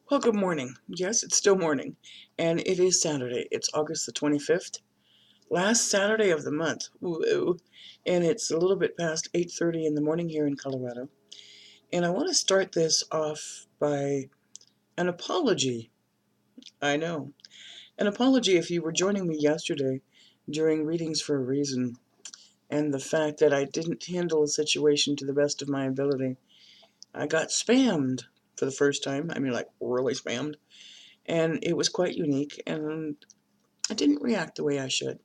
Well, good morning. Yes, it's still morning, and it is Saturday. It's August the 25th, last Saturday of the month. Woo! And it's a little bit past 8:30 in the morning here in Colorado. And I want to start this off by an apology. I know. An apology if you were joining me yesterday during Readings for a Reason, and the fact that I didn't handle a situation to the best of my ability. I got spammed for the first time. I mean, like, really spammed. And it was quite unique, and I didn't react the way I should.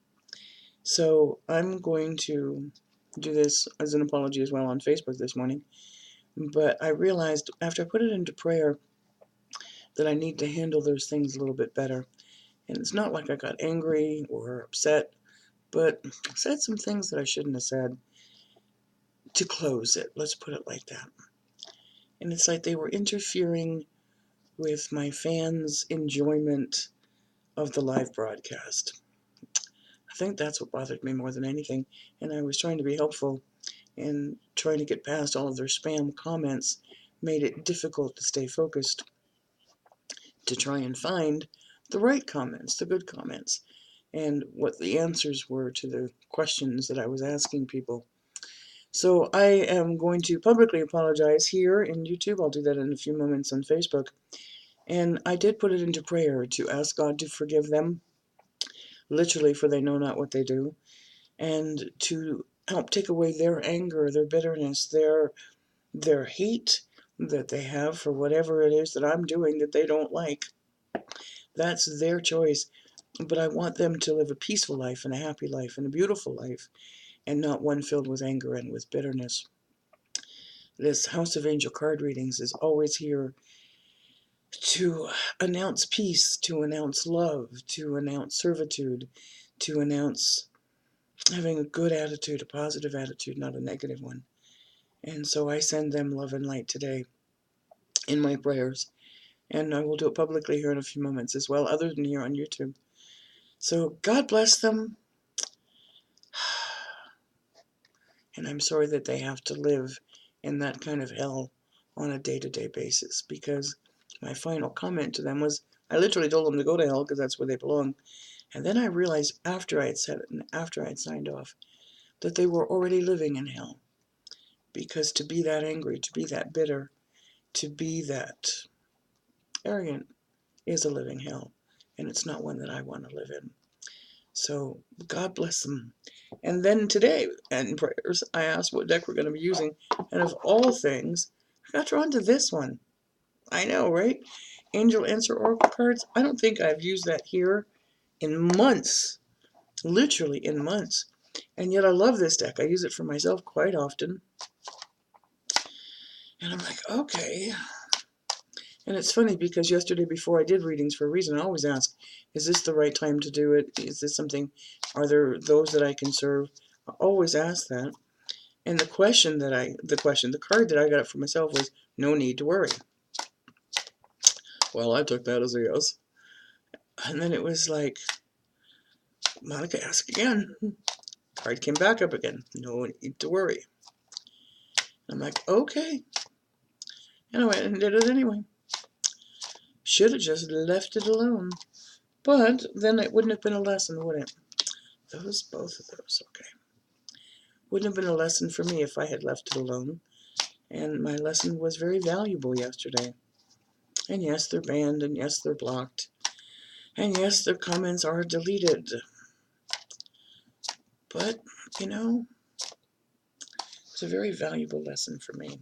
So I'm going to do this as an apology as well on Facebook this morning. But I realized after I put it into prayer that I need to handle those things a little bit better. And it's not like I got angry or upset, but I said some things that I shouldn't have said to close it. Let's put it like that. And it's like they were interfering with my fans' enjoyment of the live broadcast. I think that's what bothered me more than anything. And I was trying to be helpful, and trying to get past all of their spam comments made it difficult to stay focused to try and find the right comments, the good comments, and what the answers were to the questions that I was asking people. So I am going to publicly apologize here in YouTube. I'll do that in a few moments on Facebook. And I did put it into prayer to ask God to forgive them, literally, for they know not what they do, and to help take away their anger, their bitterness, their hate that they have for whatever it is that I'm doing that they don't like. That's their choice. But I want them to live a peaceful life and a happy life and a beautiful life, and not one filled with anger and with bitterness. This House of Angel card readings is always here to announce peace, to announce love, to announce servitude, to announce having a good attitude, a positive attitude, not a negative one. And so I send them love and light today in my prayers. And I will do it publicly here in a few moments as well, other than here on YouTube. So God bless them. And I'm sorry that they have to live in that kind of hell on a day-to-day basis, because my final comment to them was, I literally told them to go to hell because that's where they belong. And then I realized after I had said it and after I had signed off that they were already living in hell. Because to be that angry, to be that bitter, to be that arrogant is a living hell. And it's not one that I want to live in. So God bless them. And then today, in prayers, I asked what deck we're going to be using. And of all things, I got drawn to this one. I know, right? Angel Answer Oracle cards. I don't think I've used that here in months. Literally in months. And yet I love this deck. I use it for myself quite often. And I'm like, okay. And it's funny because yesterday before I did Readings for a Reason, I always ask, is this the right time to do it? Is this something, are there those that I can serve? I always ask that. And the card that I got for myself was, no need to worry. Well, I took that as a yes. And then it was like, Monica, ask again. Card came back up again, no need to worry. I'm like, okay. And I went and did it anyway. Should have just left it alone. But then it wouldn't have been a lesson, would it? Both of those, okay. Wouldn't have been a lesson for me if I had left it alone. And my lesson was very valuable yesterday. And yes, they're banned, and yes, they're blocked. And yes, their comments are deleted. But, you know, it's a very valuable lesson for me.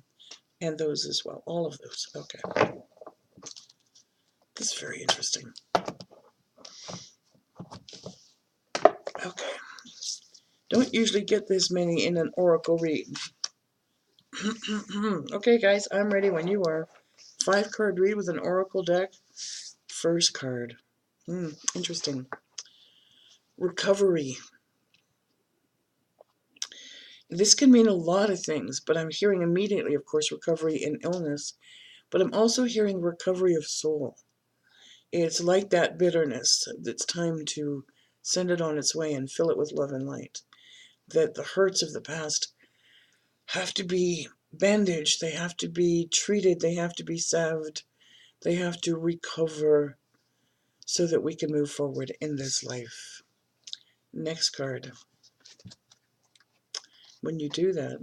And those as well. All of those. Okay. This is very interesting. Okay. Don't usually get this many in an oracle read. Okay, guys, I'm ready when you are. 5-card read with an oracle deck. First card. Interesting. Recovery. This can mean a lot of things, but I'm hearing immediately, of course, recovery in illness. But I'm also hearing recovery of soul. It's like that bitterness. It's time to send it on its way and fill it with love and light. That the hurts of the past have to be bandaged, they have to be treated, they have to be salved, They have to recover so that we can move forward in this life. Next card. When you do that,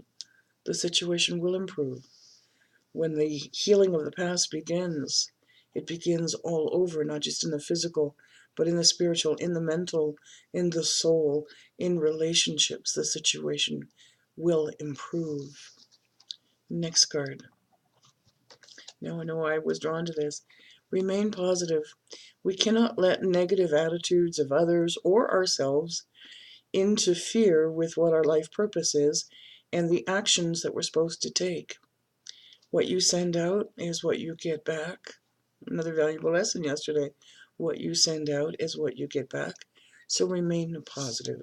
the situation will improve. When the healing of the past begins, it begins all over, not just in the physical, but in the spiritual, in the mental, in the soul, in relationships. The situation will improve. Next card. Now I know I was drawn to this. Remain positive. We cannot let negative attitudes of others or ourselves interfere with what our life purpose is and the actions that we're supposed to take. What you send out is what you get back. Another valuable lesson yesterday. What you send out is what you get back. So remain positive.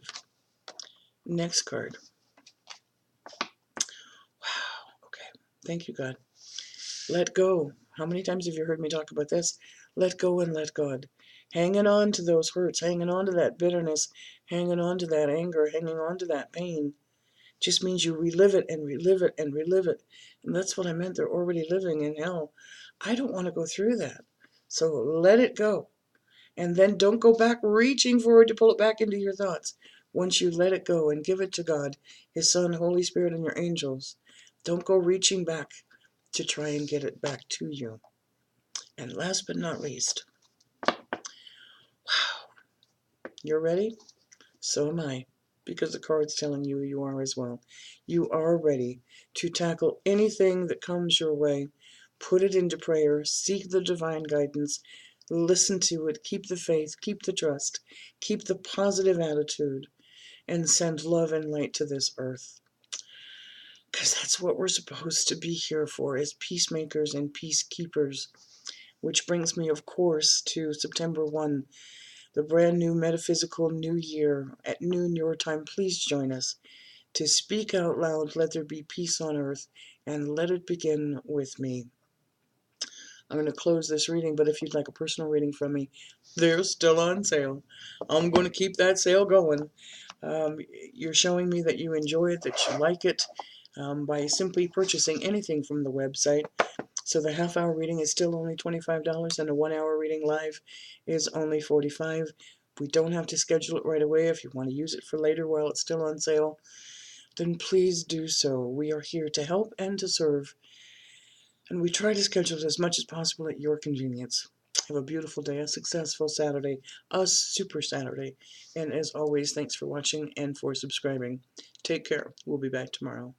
Next card. Wow. Okay. Thank you, God. Let go. How many times have you heard me talk about this? Let go and let God. Hanging on to those hurts, hanging on to that bitterness, hanging on to that anger, hanging on to that pain just means you relive it and relive it and relive it. And that's what I meant. They're already living in hell. I don't want to go through that. So let it go. And then don't go back reaching forward to pull it back into your thoughts. Once you let it go and give it to God, His Son, Holy Spirit, and your angels, don't go reaching back to try and get it back to you. And last but not least, wow, you're ready? So am I, because the card's telling you you are as well. You are ready to tackle anything that comes your way. Put it into prayer, seek the divine guidance, listen to it, keep the faith, keep the trust, keep the positive attitude, and send love and light to this earth. Because that's what we're supposed to be here for, as peacemakers and peacekeepers. Which brings me, of course, to September 1, the brand new metaphysical new year at noon your time. Please join us to speak out loud, let there be peace on earth, and let it begin with me. I'm going to close this reading, but if you'd like a personal reading from me, they're still on sale. I'm going to keep that sale going. You're showing me that you enjoy it, that you like it, by simply purchasing anything from the website. So the half-hour reading is still only $25, and a 1-hour reading live is only $45. We don't have to schedule it right away. If you want to use it for later while it's still on sale, then please do so. We are here to help and to serve, and we try to schedule it as much as possible at your convenience. Have a beautiful day, a successful Saturday, a super Saturday, and as always, thanks for watching and for subscribing. Take care. We'll be back tomorrow.